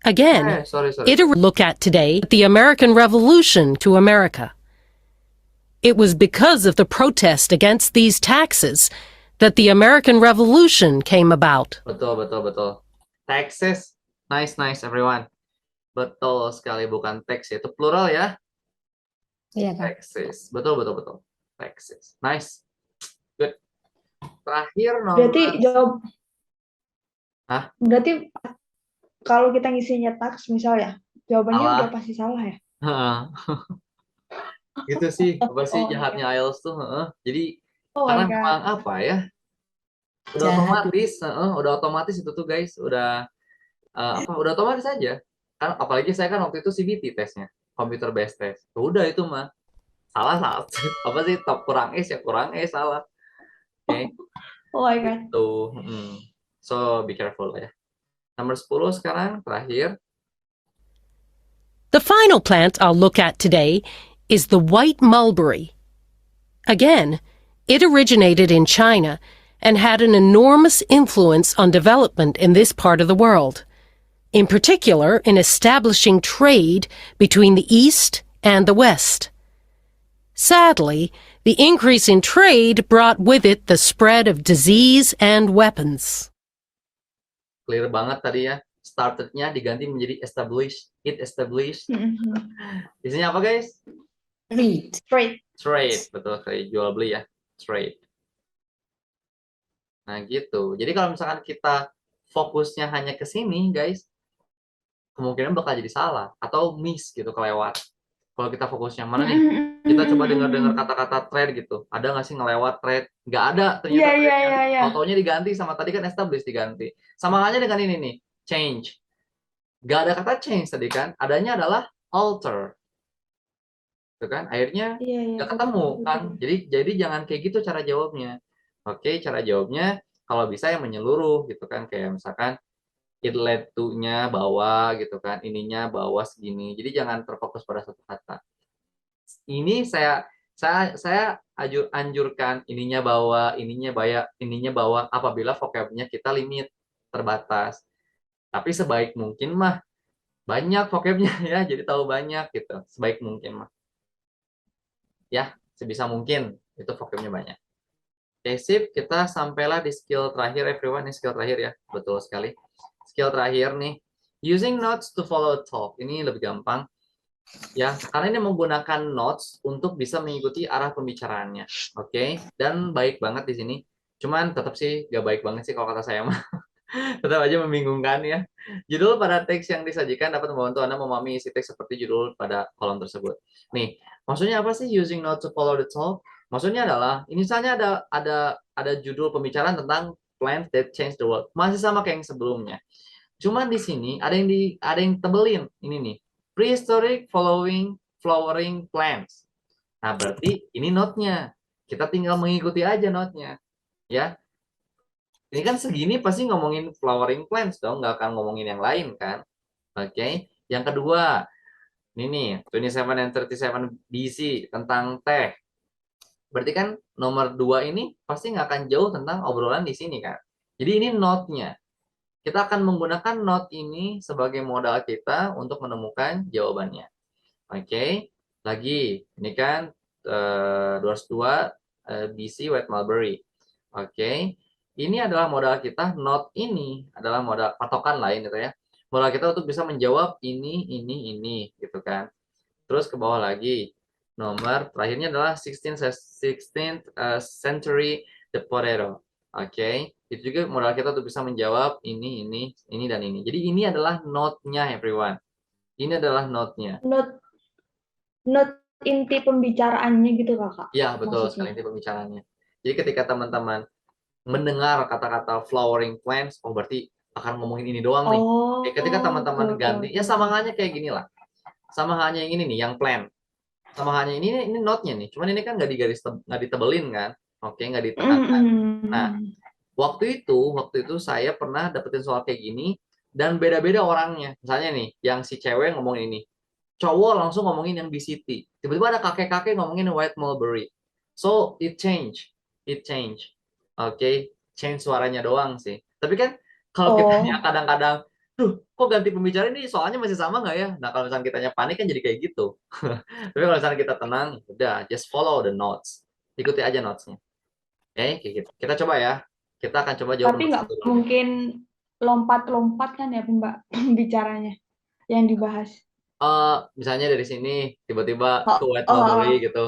Again, Sorry. look at today the American Revolution to America. It was because of the protest against these taxes that the American Revolution came about. Betul. Taxes. Nice everyone. Betul sekali, bukan tax, itu plural ya. Iya, Kak. Taxes. Betul. Taxes. Nice. Good. Terakhir nomor. Berarti jawab. Hah? Berarti kalau kita ngisinya tax misalnya, jawabannya Salah. udah pasti salah ya? Gitu sih, apa sih Oh, jahatnya IELTS tuh. Jadi Oh karena my God. memang apa ya? Udah Jahat. otomatis itu tuh guys, udah udah otomatis aja. Kan apalagi saya kan waktu itu CBT tesnya, computer based test. Udah itu mah salah. Apa sih, top kurang S ya kurang S, salah. Oke. Oh my God. Tuh. So be careful ya. Nomor 10 sekarang terakhir. The final plant I'll look at today is the white mulberry. Again, it originated in China and had an enormous influence on development in this part of the world, in particular in establishing trade between the East and the West. Sadly, the increase in trade brought with it the spread of disease and weapons. Clear banget tadi ya. Started-nya diganti menjadi established. It established. Isinya apa guys? Trade. Betul, kayak jual beli ya. Trade. Nah gitu. Jadi kalau misalkan kita fokusnya hanya ke sini guys, kemungkinan bakal jadi salah atau miss gitu, kelewat. Kalau kita fokusnya mana nih? Kita coba dengar kata-kata trade gitu. Ada nggak sih ngelewat trade? Nggak ada ternyata. Iya. Autonya diganti sama tadi kan establish diganti. Sama halnya dengan ini nih, change. Nggak ada kata change tadi kan. Adanya adalah alter. Itu kan akhirnya nggak ketemu kan. Jadi jangan kayak gitu cara jawabnya. Oke, cara jawabnya kalau bisa yang menyeluruh gitu kan, kayak misalkan it led to-nya bawah gitu kan, ininya bawah segini. Jadi jangan terfokus pada satu kata. Ini saya anjurkan ininya bawah apabila vocabnya kita limit, terbatas. Tapi sebaik mungkin mah banyak vocabnya ya, jadi tahu banyak gitu. Sebaik mungkin mah. Ya, sebisa mungkin itu vocabnya banyak. Oke, sip, kita sampailah di skill terakhir everyone, ini skill terakhir ya. Betul sekali. Skill terakhir nih, using notes to follow talk. Ini lebih gampang. Ya, karena ini menggunakan notes untuk bisa mengikuti arah pembicaraannya. Oke, dan baik banget di sini. Cuman tetap sih gak baik banget sih kalau kata saya mah. Tetap aja membingungkan ya. Judul pada teks yang disajikan dapat membantu Anda memahami isi teks seperti judul pada kolom tersebut. Nih, maksudnya apa sih using notes to follow the talk? Maksudnya adalah, ini misalnya ada judul pembicaraan tentang plants that change the world. Masih sama kayak yang sebelumnya. Cuman di sini ada yang tebelin ini nih. Prehistoric flowering plants. Nah, berarti ini note-nya. Kita tinggal mengikuti aja note-nya. Ya. Ini kan segini pasti ngomongin flowering plants dong, nggak akan ngomongin yang lain kan. Oke. Yang kedua, ini nih, 27 and 37 BC tentang teh. Berarti kan nomor 2 ini pasti nggak akan jauh tentang obrolan di sini kan. Jadi ini note-nya. Kita akan menggunakan note ini sebagai modal kita untuk menemukan jawabannya. Oke. Lagi, ini kan 202 BC White Mulberry. Oke. Ini adalah modal kita, note ini adalah modal patokan lain gitu ya. Modal kita untuk bisa menjawab ini gitu kan. Terus ke bawah lagi. Nomor terakhirnya adalah 16th century the potato. Oke. Itu juga modal kita untuk bisa menjawab ini dan ini. Jadi ini adalah note-nya everyone. Ini adalah note-nya. Note inti pembicaraannya gitu Kakak. Ya, betul sekali inti pembicaraannya. Jadi ketika teman-teman mendengar kata-kata flowering plants, oh berarti akan ngomongin ini doang nih. Ketika teman-teman ganti, ya sama halnya kayak gini lah. Sama halnya yang ini nih, yang plant. Sama halnya ini note-nya nih. Cuman ini kan nggak ditebelin kan. Oke, nggak ditekankan. Nah, Waktu itu saya pernah dapetin soal kayak gini dan beda-beda orangnya. Misalnya nih, yang si cewek ngomong ini, cowok langsung ngomongin yang BCT. Tiba-tiba ada kakek-kakek ngomongin white mulberry. So it change. Oke, change suaranya doang sih. Tapi kan kalau kitanya Oh, kadang-kadang, duh, kok ganti pembicara ini soalnya masih sama nggak ya? Nah, kalau misalnya kitanya panik kan jadi kayak gitu. Tapi kalau misalnya kita tenang, udah, just follow the notes. Ikuti aja notesnya. Oke, kayak gitu. Kita coba ya. Kita akan coba jawab tapi nomor nggak satu dulu. mungkin lompat-lompat kan ya pembicaranya yang dibahas. Misalnya dari sini tiba-tiba Oh, ke white oh, oh, mulberry gitu.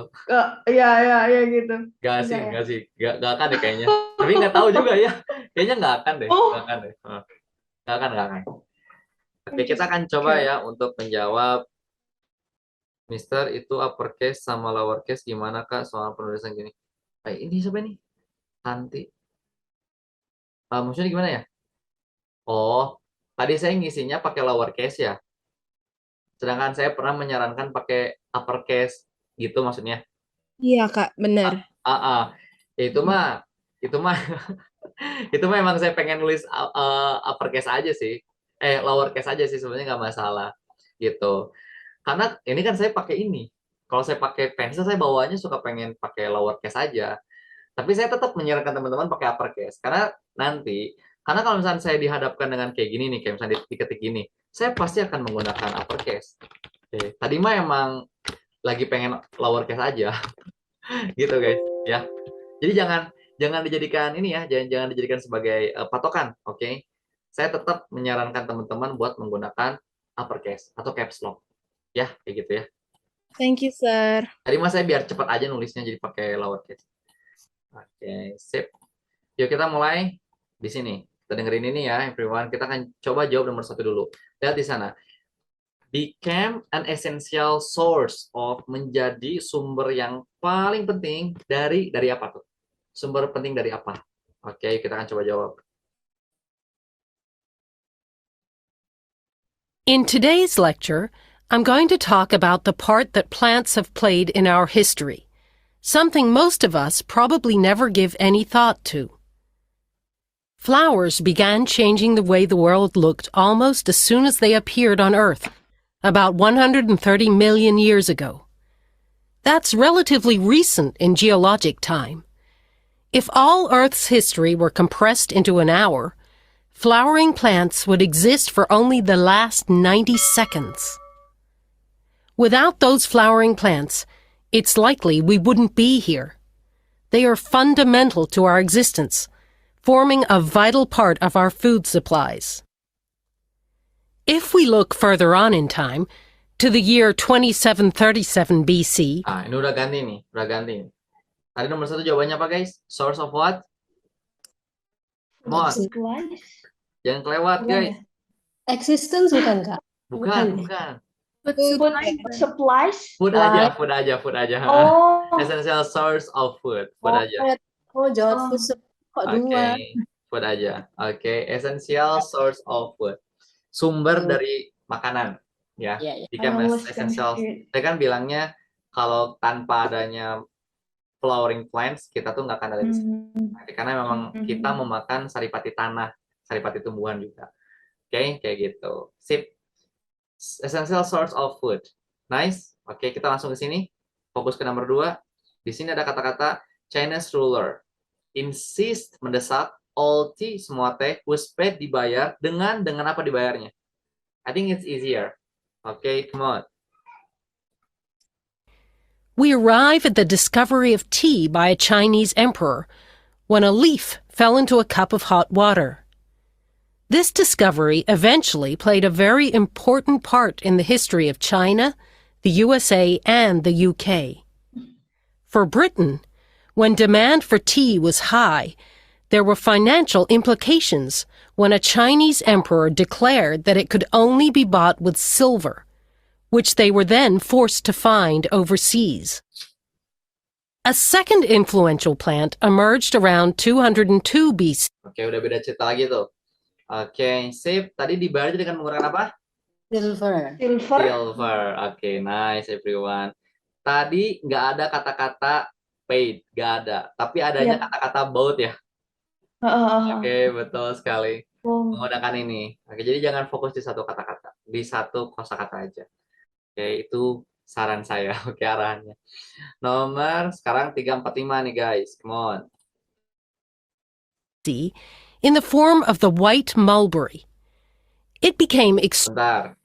iya, iya, iya gitu. Gak Bisa sih, ya? gak sih. Gak akan deh kayaknya. Tapi nggak tahu juga ya. Kayaknya nggak akan deh. Nggak Oh, akan deh. Nggak akan. Oke, kita akan interesting. coba Oke. ya untuk menjawab Mister itu uppercase sama lowercase gimana Kak soal penulisan gini. Ini siapa nih? Tanti. Maksudnya gimana ya? Oh, tadi saya ngisinya pakai lowercase ya. Sedangkan saya pernah menyarankan pakai uppercase gitu maksudnya. Iya, Kak, benar. Ah, ah. Itu mah itu mah emang saya pengen nulis uppercase aja sih. Lowercase aja sih sebenarnya nggak masalah gitu. Karena ini kan saya pakai ini. Kalau saya pakai pencil saya bawaannya suka pengen pakai lowercase aja. Tapi saya tetap menyarankan teman-teman pakai uppercase karena kalau misalnya saya dihadapkan dengan kayak gini nih, kayak misalnya diketik gini, saya pasti akan menggunakan uppercase. Oke. Tadi mah emang lagi pengen lowercase aja, gitu guys. Ya, jadi jangan jangan dijadikan ini ya, jangan dijadikan sebagai patokan, oke? Saya tetap menyarankan teman-teman buat menggunakan uppercase atau caps lock, ya, kayak gitu ya. Thank you, sir. Tadi mas saya biar cepat aja nulisnya jadi pakai lowercase. Oke, sip. Yuk kita mulai di sini. Kita dengerin ini ya, everyone. Kita akan coba jawab nomor satu dulu. Lihat di sana. Became an essential source of menjadi sumber yang paling penting dari apa tuh? Sumber penting dari apa? Oke, kita akan coba jawab. In today's lecture, I'm going to talk about the part that plants have played in our history, something most of us probably never give any thought to. Flowers began changing the way the world looked almost as soon as they appeared on Earth, about 130 million years ago. That's relatively recent in geologic time. If all Earth's history were compressed into an hour, flowering plants would exist for only the last 90 seconds. Without those flowering plants, it's likely we wouldn't be here. They are fundamental to our existence, forming a vital part of our food supplies. If we look further on in time, to the year 2737 BC, Ini udah ganti nih, Tadi nomor satu jawabannya apa guys? Source of what? Come on, Supplies. jangan kelewat Bukan guys. ya? Existence bukan, Kak? Bukan. Food supplies. Food aja. Oh, Essential source of food aja. Jawab Oh. food kok Oke, dua? food aja. Oke, essential source of food. Sumber dari makanan, ya. Iya, iya. Become was essential. confused. Saya kan bilangnya kalau tanpa adanya flowering plants, kita tuh nggak akan ada di sini. Karena memang kita memakan saripati tanah, saripati tumbuhan juga. Oke, kayak gitu. Sip. Essential source of food. Nice. Oke, kita langsung ke sini. Fokus ke nomor 2. Di sini ada kata-kata Chinese ruler. Insist, mendesak, all tea, semua teh, was paid, dibayar, dengan apa dibayarnya? I think it's easier. Okay, come on. we arrive at the discovery of tea by a Chinese emperor when a leaf fell into a cup of hot water. This discovery eventually played a very important part in the history of China, the USA, and the UK. For Britain, when demand for tea was high, there were financial implications when a Chinese emperor declared that it could only be bought with silver, which they were then forced to find overseas. A second influential plant emerged around 202 BC. Oke, udah beda cerita lagi tuh. Oke, sip. Tadi dibayar dengan menggunakan apa? Silver. Silver. Oke, nice everyone. Tadi nggak ada kata-kata paid, nggak ada. Tapi adanya kata-kata bought ya. Oke, betul sekali. Oh. Menggunakan ini. Oke, jadi jangan fokus di satu kata-kata, di satu kosakata aja. Oke, itu saran saya. Oke, arahannya. Nomor sekarang 345 nih guys. Come on. In the form of the white mulberry. It became Bentar.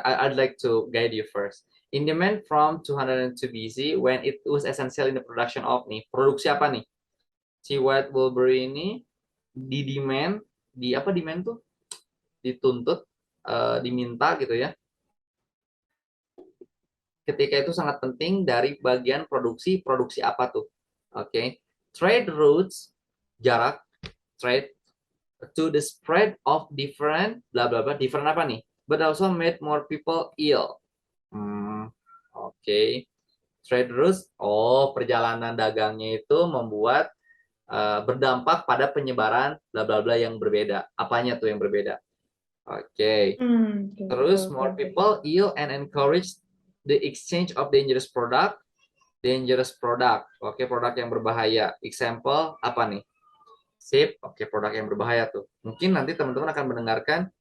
I'd like to guide you first. In demand from 202 BC when it was essential in the production of nih. Produksi apa nih? Si white mulberry ini di demand tuh? Dituntut, diminta gitu ya. Ketika itu sangat penting dari bagian produksi apa tuh? Oke. Trade routes, jarak, trade to the spread of different bla bla bla, different apa nih? But also made more people ill. Oke. Trade routes, perjalanan dagangnya itu membuat berdampak pada penyebaran bla bla bla yang berbeda. Apanya tuh yang berbeda? Oke. Terus more people ill and encourage the exchange of dangerous product. Oke, produk yang berbahaya. Example apa nih? Sip. Oke, produk yang berbahaya tuh. Mungkin nanti teman-teman akan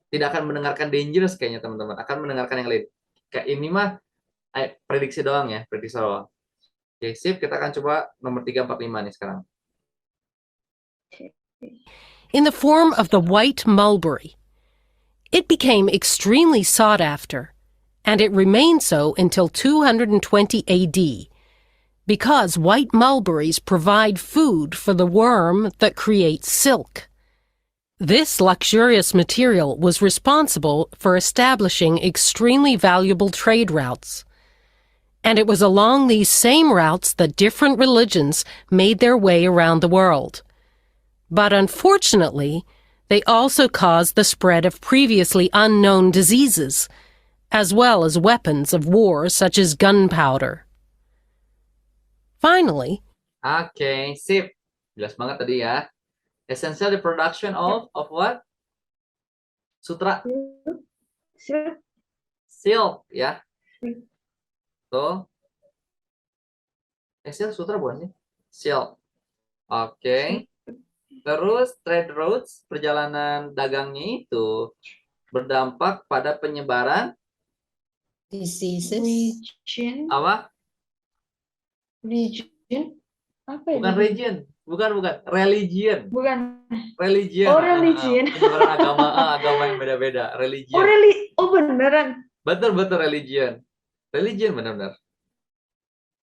tidak akan mendengarkan dangerous kayaknya teman-teman. Akan mendengarkan yang lain. Kayak ini mah prediksi doang ya, prediksi doang. Oke, sip. Kita akan coba nomor 345 nih sekarang. in the form of the white mulberry. It became extremely sought after, and it remained so until 220 AD, because white mulberries provide food for the worm that creates silk. This luxurious material was responsible for establishing extremely valuable trade routes. And it was along these same routes that different religions made their way around the world. But unfortunately, they also caused the spread of previously unknown diseases, as well as weapons of war such as gunpowder. Finally, Oke, sip. Jelas banget tadi ya. Essential the production of what? Sutra. Silk ya. Tuh. Silk sutra bukan sih? Silk. Oke. Terus trade routes, perjalanan dagangnya itu berdampak pada penyebaran Diseases. Region. apa? Region. Apa ya? Bukan region, bukan religion. Bukan. Religion. Oh, religion. Penyebaran agama yang beda-beda. Religion. Oh, beneran. Betul religion. Religion benar-benar.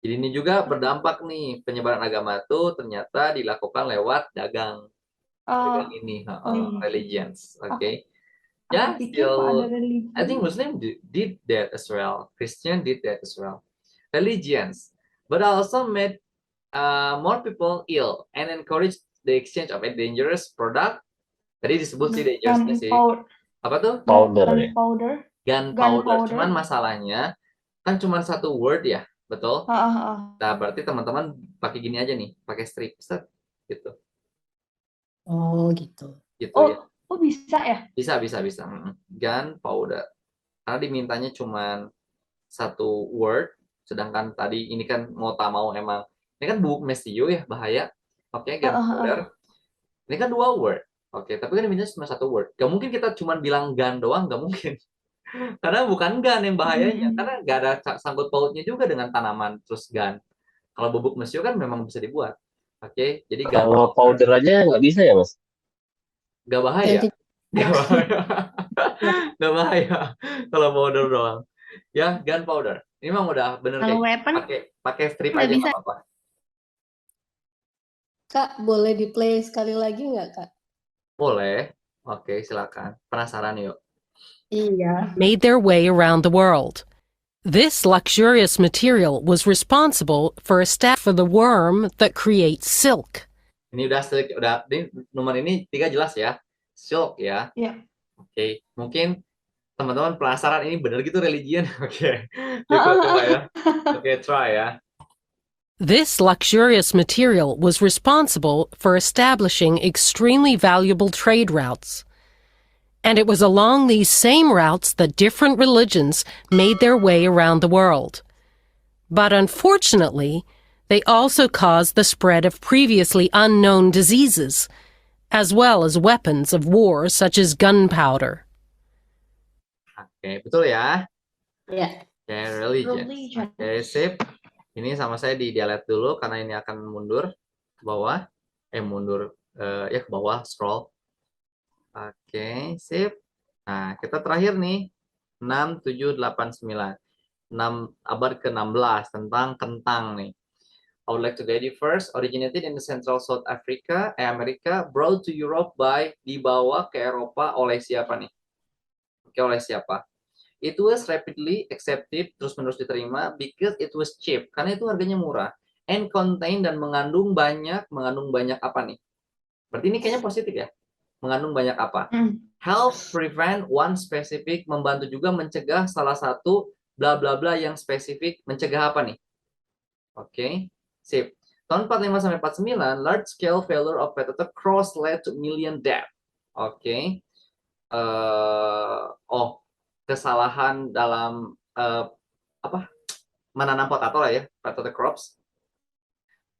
Jadi ini juga berdampak nih, penyebaran agama itu ternyata dilakukan lewat dagang. Dagang ini, religions. Oke. Ya, still, I think Muslim did that as well. Christian did that as well. Religions, but also made more people ill and encourage the exchange of a dangerous product. Tadi disebut sih dangerous sih. Apa tuh? Gunpowder. Gunpowder. Cuman masalahnya kan cuma satu word ya, betul? Nah, berarti teman-teman pakai gini aja nih, pakai strip set gitu. Oh, gitu. Gitu Oh, ya. oh bisa ya? Bisa. Gunpowder. Karena dimintanya cuma satu word, sedangkan tadi ini kan mau tak mau emang ini kan bubuk mestio ya, bahaya. Oke, gunpowder. Ini kan dua word. Oke, tapi kan dimintanya cuma satu word. Gak mungkin kita cuma bilang gun doang, gak mungkin. Karena bukan gun yang bahayanya, karena gak ada sangkut pautnya juga dengan tanaman terus gun. Kalau bubuk mestio kan memang bisa dibuat. Oke, jadi Kalau powder aja nggak bisa ya, Mas? gak bahaya. Gak bahaya kalau powder doang. Ya, gunpowder. Ini memang udah bener Kalau kayak weapon pakai strip nggak aja bisa. nggak apa-apa. Kak, boleh di-play sekali lagi nggak, Kak? Boleh. Oke, silakan. Penasaran yuk. Iya. made their way around the world. This luxurious material was responsible for the worm that creates silk. Ini ini nomor ini 3 jelas ya. Silk ya. Iya. Oke, mungkin teman-teman penasaran ini bener gitu religion. Oke. Kita coba ya. Oke, try ya. This luxurious material was responsible for establishing extremely valuable trade routes. And it was along these same routes that different religions made their way around the world. But unfortunately, they also caused the spread of previously unknown diseases, as well as weapons of war such as gunpowder. Oke, betul ya. Ya. Oke, religion. Religion. Oke, sip. Ini sama saya di dialect dulu karena ini akan mundur ke bawah. Mundur ya ke bawah, scroll. Oke, sip. Nah, kita terakhir nih. 6, 7, 8, 9. 6, abad ke-16 tentang kentang nih. I would like to guide you first. Originated in the Central South Africa, Amerika, brought to Europe by, dibawa ke Eropa oleh siapa nih? Oke, oleh siapa? It was rapidly accepted, terus-menerus diterima, because it was cheap, karena itu harganya murah, and contain, dan mengandung banyak apa nih? Berarti ini kayaknya positif ya, mengandung banyak apa? Help prevent one specific, membantu juga mencegah salah satu bla bla bla yang spesifik, mencegah apa nih? Oke, sip. Tahun 45 sampai 49, large scale failure of potato cross led to million death. Oke. Kesalahan dalam menanam potato lah ya, potato crops,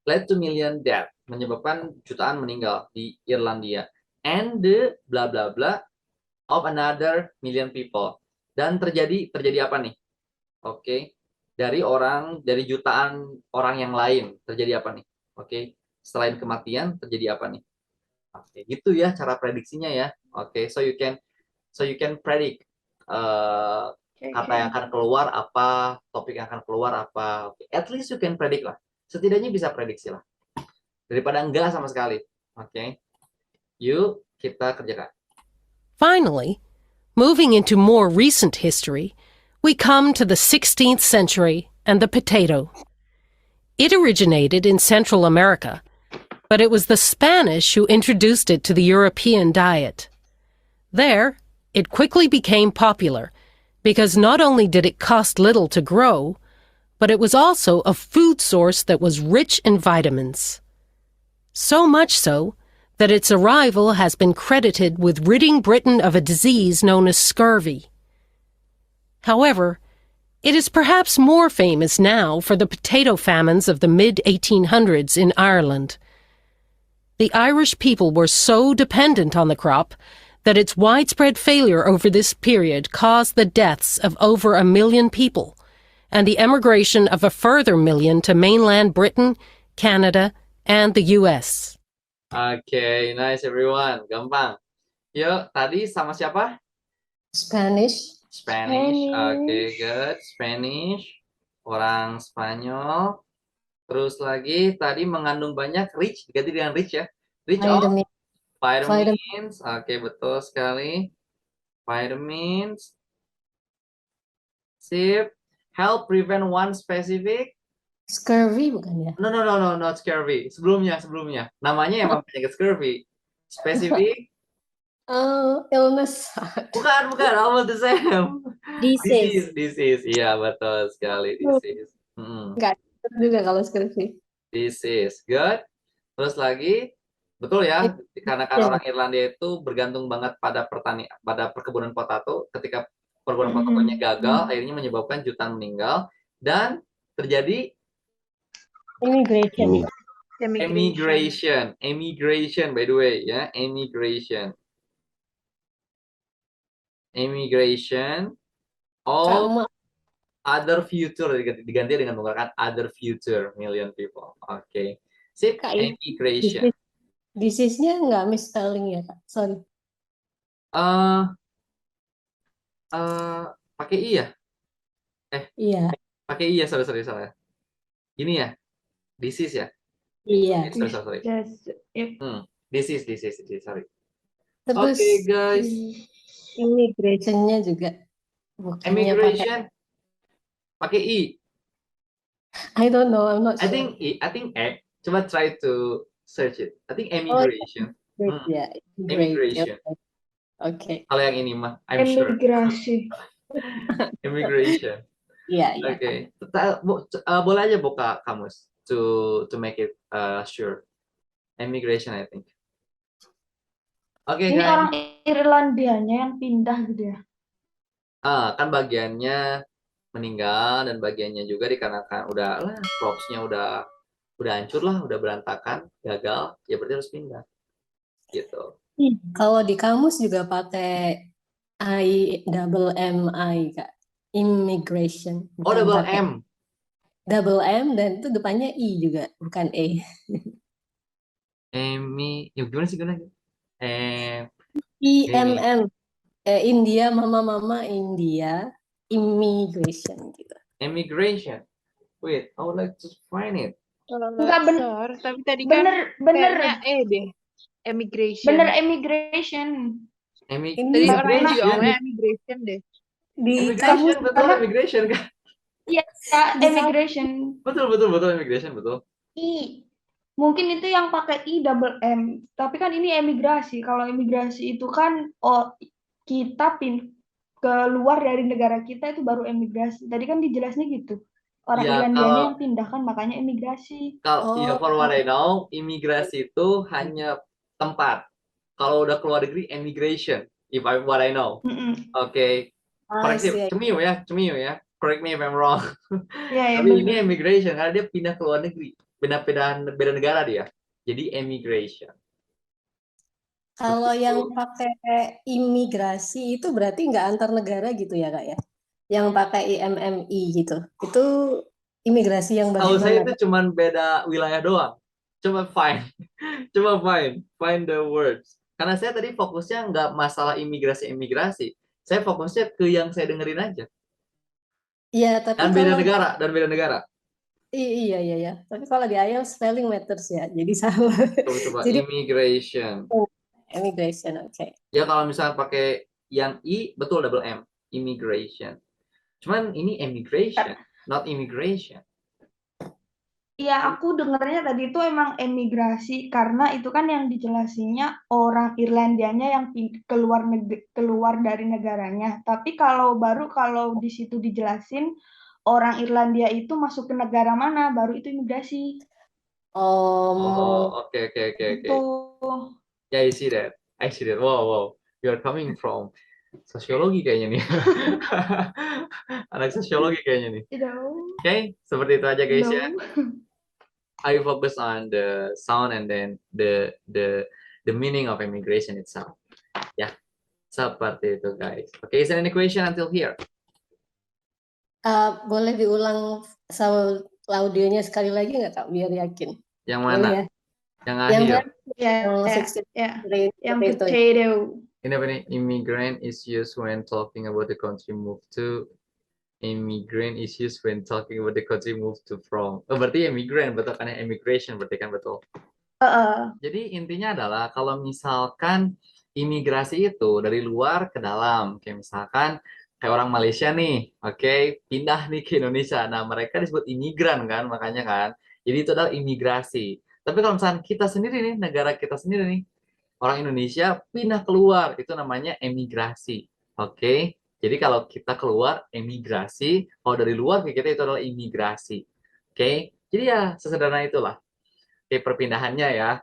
led to million death, menyebabkan jutaan meninggal di Irlandia, and the bla bla bla of another million people, dan terjadi apa nih? Oke, dari jutaan orang yang lain terjadi apa nih? Oke, selain kematian terjadi apa nih? Oke, gitu ya cara prediksinya ya. Oke, so you can predict kata yang akan keluar apa, topik yang akan keluar apa. Okay. At least you can predict lah. Setidaknya bisa prediksi lah. Daripada enggak sama sekali. Oke. Yuk, kita kerjakan. Finally, moving into more recent history, we come to the 16th century and the potato. It originated in Central America, but it was the Spanish who introduced it to the European diet. There, it quickly became popular because not only did it cost little to grow, but it was also a food source that was rich in vitamins. So much so that its arrival has been credited with ridding Britain of a disease known as scurvy. However, it is perhaps more famous now for the potato famines of the mid-1800s in Ireland. The Irish people were so dependent on the crop that its widespread failure over this period caused the deaths of over 1 million people and the emigration of a further million to mainland Britain, Canada, and the US. Okay, nice everyone. Gampang. Yuk, tadi sama siapa? Spanish. Okay, good. Spanish. Orang Spanyol. Terus lagi tadi mengandung banyak rich, diganti dengan rich ya. Rich of vitamins. Oke, betul sekali. Vitamins. Sip. Help prevent one specific. Scurvy bukan ya? No, not scurvy. Sebelumnya. Namanya emang penyakit scurvy. Specific. Illness. Bukan. Almost the same. Disease. Disease. Iya, betul sekali. Disease. Enggak juga kalau scurvy. Disease. Good. Terus lagi. Betul ya, karena orang Irlandia itu bergantung banget pada perkebunan potato. Ketika perkebunan potatonya gagal, akhirnya menyebabkan jutaan meninggal dan terjadi Emigration by the way ya, emigration of other future, diganti dengan menggunakan other future million people. Oke. Sip, emigration. Disease-nya nggak misspelling ya, Kak? Sorry. Pakai i ya? Iya. Pakai i ya, sorry. Ini ya? Disease ya? Iya. Sorry. Disease, sorry. Terus Okay, guys. Immigration-nya juga bukannya Immigration pakai i. I don't know, I'm not sure. I think coba try to search it. I think emigration. Yeah, Immigration. Okay. Kalau yang ini mah, I'm sure. Immigration. Iya. Okay. Boleh aja buka kamus to make it sure. Immigration, I think. Oke, Ini guys. orang Irlandianya yang pindah gitu ya? Kan bagiannya meninggal dan bagiannya juga dikarenakan cropsnya udah udah hancur lah, udah berantakan, gagal, ya berarti harus pindah. Gitu. Kalau di kamus juga pakai IMMI, Kak. Immigration. Oh, Bukan double pakai M. double M dan itu depannya I juga, bukan E. Ya gimana sih gimana? IMM. India, mama India, immigration gitu. Immigration. Wait, I would like to find it. Enggak Sir, tapi tadi kan bener kayaknya deh. Immigration. bener immigration. Ini Tadi orangnya juga Immigration. ngomongnya immigration deh. di Immigration, kamus betul, karena- immigration kan? Iya, immigration. Betul, immigration, betul. I. Mungkin itu yang pakai I double M. Tapi kan ini emigrasi. Kalau emigrasi itu kan kita keluar dari negara kita itu baru emigrasi. Tadi kan dijelasnya gitu. Orang Ya, Irlandianya yang pindahkan makanya emigrasi. Kalau ya, for what I know, imigrasi itu hanya tempat. Kalau udah keluar negeri, immigration. What I know. Mm-mm. Oke. Koreksi, Asia. cemiu ya. Correct me if I'm wrong. Ya, Tapi ini bener. immigration karena dia pindah ke luar negeri, beda negara dia. Jadi immigration. Kalau yang pakai imigrasi itu berarti nggak antar negara gitu ya, Kak ya? Yang pakai IMMI gitu. Itu imigrasi yang Tahu saya bagaimana? itu cuman beda wilayah doang. Coba find the words. Karena saya tadi fokusnya nggak masalah imigrasi. Saya fokusnya ke yang saya dengerin aja. Iya, tapi Dan beda kalau negara. Iya. Tapi kalau di IELTS spelling matters ya. Jadi salah. Coba Jadi immigration. immigration, oke. Ya kalau misalnya pakai yang I, betul double M. Immigration. Cuman ini immigration, not immigration. Iya, aku dengarnya tadi itu emang emigrasi karena itu kan yang dijelasinnya orang Irlandianya yang keluar dari negaranya. Tapi kalau di situ dijelasin orang Irlandia itu masuk ke negara mana, baru itu imigrasi. Oh, oke. Itu. Yeah, I see that. Wow. You're coming from sosiologi kayaknya nih. Anak sosiologi kayaknya nih. Oke, seperti itu aja guys ya. I focus on the sound and then the meaning of immigration itself. Ya, seperti itu guys. Okay, is there any question until here? Boleh diulang audionya sekali lagi nggak, Kak? Biar yakin. Yang Boleh mana? ya? Yang Yang akhir. Yang potato. Ini apa nih? Immigrant is used when talking about the country moved to. Immigrant is used when talking about the country moved to from. Oh, berarti immigrant, betul kan ya? Immigration berarti kan betul. Jadi intinya adalah kalau misalkan imigrasi itu dari luar ke dalam, kayak misalkan kayak orang Malaysia nih, oke, pindah nih ke Indonesia. Nah, mereka disebut imigran kan, makanya kan. Jadi itu adalah imigrasi. Tapi kalau misalkan kita sendiri nih, negara kita sendiri nih, orang Indonesia pindah keluar, itu namanya emigrasi. Oke. Jadi kalau kita keluar emigrasi, kalau dari luar ke kita itu adalah imigrasi. Oke. Jadi ya sesederhana itulah. Oke, perpindahannya ya.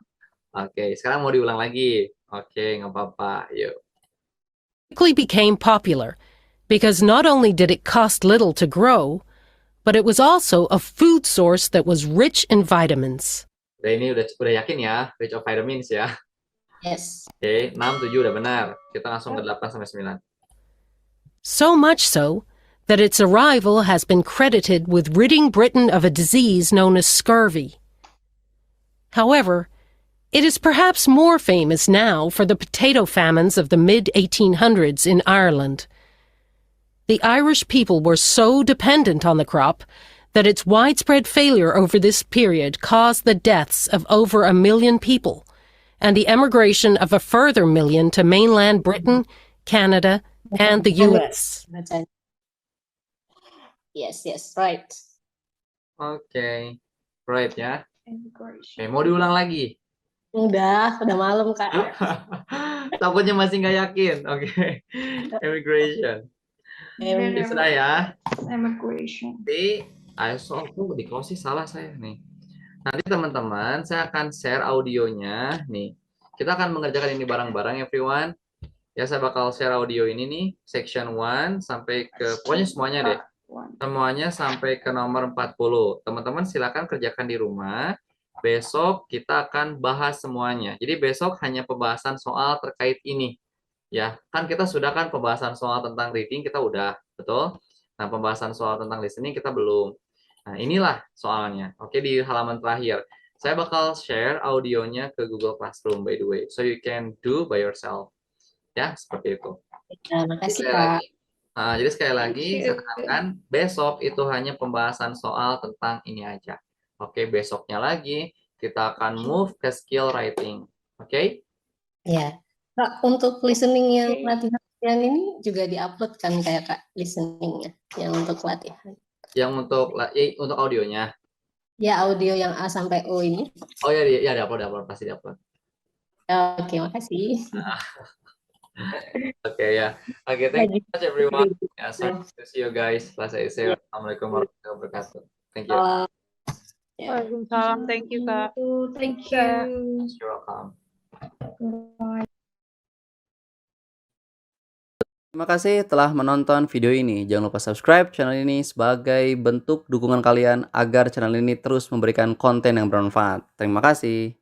Oke, sekarang mau diulang lagi. Oke, nggak apa-apa. Yuk. Quickly became popular because not only did it cost little to grow, but it was also a food source that was rich in vitamins. Ini udah yakin ya, rich of vitamins ya. Yes. Oke, 6, 7 udah benar. Kita langsung ke 8 sampai 9. So much so that its arrival has been credited with ridding Britain of a disease known as scurvy. However, it is perhaps more famous now for the potato famines of the mid-1800s in Ireland. The Irish people were so dependent on the crop that its widespread failure over this period caused the deaths of over 1 million people and the emigration of a further million to mainland Britain, Canada, and the US. Yes, right. Oke. Right ya. Oke, mau diulang lagi? Udah malam, Kak. Takutnya masih nggak yakin. Oke. Immigration. Oke, sudah ya. Immigration. Nanti, di close sih salah saya nih. Nanti teman-teman, saya akan share audionya. Nih, kita akan mengerjakan ini bareng-bareng everyone. Ya, saya bakal share audio ini nih, section 1 sampai ke, pokoknya semuanya deh. Semuanya sampai ke nomor 40. Teman-teman silakan kerjakan di rumah. besok kita akan bahas semuanya. Jadi besok hanya pembahasan soal terkait ini. Ya, kan kita sudah kan pembahasan soal tentang reading kita udah, betul? Nah, pembahasan soal tentang listening kita belum. Nah, inilah soalnya. Oke, di halaman terakhir. Saya bakal share audionya ke Google Classroom by the way. So you can do by yourself. Ya, seperti itu. Nah, makasih Sekali Kak. lagi. Nah, jadi sekali lagi saya tekankan besok itu hanya pembahasan soal tentang ini aja. Oke, besoknya lagi kita akan move ke skill writing. Oke? Ya. Kak, untuk listening yang latihan ini juga diupload kan kayak Kak listeningnya yang untuk latihan. Yang untuk audionya. Ya, audio yang A sampai O ini. Oh ya, ya diupload, pasti diupload. Oke, makasih. Oke ya. Oke, thank you much everyone. Ya, so to see you guys. Assalamualaikum warahmatullahi wabarakatuh. Thank you. Ya. Waalaikumsalam. Thank you, Kak. Thank you. You're welcome. Terima kasih telah menonton video ini. Jangan lupa subscribe channel ini sebagai bentuk dukungan kalian agar channel ini terus memberikan konten yang bermanfaat. Terima kasih.